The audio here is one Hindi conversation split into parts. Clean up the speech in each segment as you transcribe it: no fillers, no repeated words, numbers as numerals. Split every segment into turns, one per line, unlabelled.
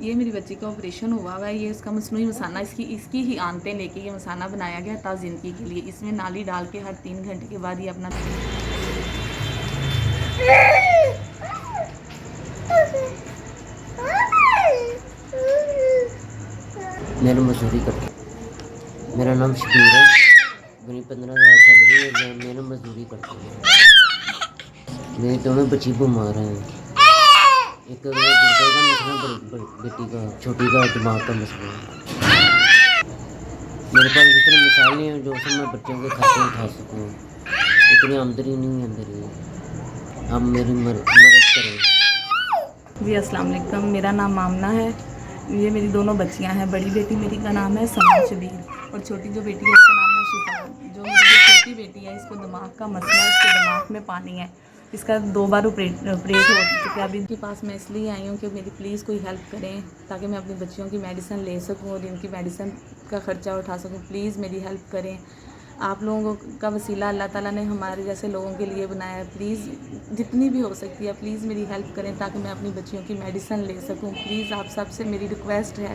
ये मेरी बच्ची का ऑपरेशन हुआ है, ये इसका मसनूई मसाना, इसकी ही आंतें लेके ये मसाना बनाया गया था ज़िंदगी के लिए। इसमें नाली डाल के हर 3 घंटे के बाद ये अपना
मेरा मजदूरी करता। मेरा नाम शबीर है, मेरी 15 साल की है। मेरा मजदूरी करता हूँ। मेरी दोनों बच्ची बीमार हैं। एक गुर्दे का मसला, बेटी का, छोटी का दिमाग का मसला है। मेरे पास इस तरह मिसाल नहीं है जो सब मैं बच्चों के खर्चे उठा सकूँ। इतनी आमदनी नहीं है अंदर ही। आप मेरी मदद करें।
जी अस्सलाम वालेकुम, मेरा नाम मामना है। ये मेरी दोनों बच्चियां हैं। बड़ी बेटी मेरी का नाम है समा शबीर और छोटी जो बेटी है उसका नाम है शिफा। जो मेरी जो छोटी बेटी है इसको दिमाग का मसला है, इसके दिमाग में पानी है। इसका 2 बार ऑपरेट हो चुका है। अभी इनके पास मैं इसलिए आई हूँ कि मेरी प्लीज़ कोई हेल्प करें ताकि मैं अपनी बच्चियों की मेडिसिन ले सकूँ और इनकी मेडिसिन का ख़र्चा उठा सकूँ। प्लीज़ मेरी हेल्प करें। आप लोगों का वसीला अल्लाह ताला ने हमारे जैसे लोगों के लिए बनाया है। प्लीज़ जितनी भी हो सकती है प्लीज़ मेरी हेल्प करें ताकि मैं अपनी बच्चियों की मेडिसिन ले सकूं। प्लीज़ आप सबसे मेरी रिक्वेस्ट है।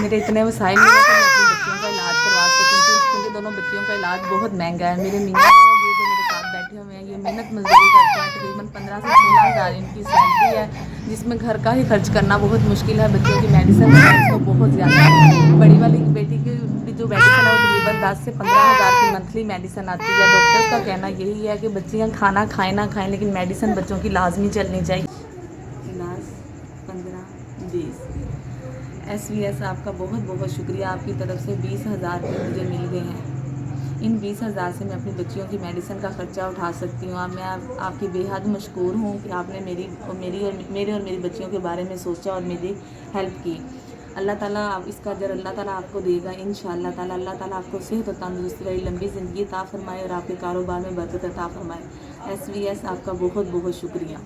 मेरे इतने वसाइल नहीं है कि मैं अपनी बच्चियों का इलाज करवा सकूं क्योंकि दोनों बच्चियों का इलाज बहुत महंगा है। मेरे मियाँ ये जो मेरे साथ बैठे हुए हैं ये मेहनत मजदूरी करते हैं। तकरीबन 15 से 16 हज़ार इनकी सैलरी है जिसमें घर का ही खर्च करना बहुत मुश्किल है। बच्चों की मेडिसिन तो बहुत ज़्यादा है। बड़ी वाली बेटी की जो मेडिसिन है वो तकरीबन 10 से 15 हज़ार की मंथली मेडिसिन आती है। डॉक्टर्स का कहना यही है कि बच्चियाँ खाना खाएं ना खाएं लेकिन मेडिसिन बच्चों की लाजमी चलनी चाहिए। 15-20 SVS आपका बहुत बहुत शुक्रिया। आपकी तरफ से 20,000 रुपये मुझे मिल गए हैं। इन 20,000 से मैं अपनी बच्चियों की मेडिसिन का ख़र्चा उठा सकती हूँ। मैं आपकी बेहद मशकूर हूँ कि आपने मेरे और मेरी बच्चियों के बारे में सोचा और मेरी हेल्प की। अल्लाह ताला इसका अजर अल्लाह ताला आपको देगा इंशाअल्लाह ताला। अल्लाह ताला आपको सेहत और तंदुरुस्ती वाली लंबी ज़िंदगी अता फ़रमाए और आपके कारोबार में बरकत अता फ़रमाए। SVS आपका बहुत बहुत शुक्रिया।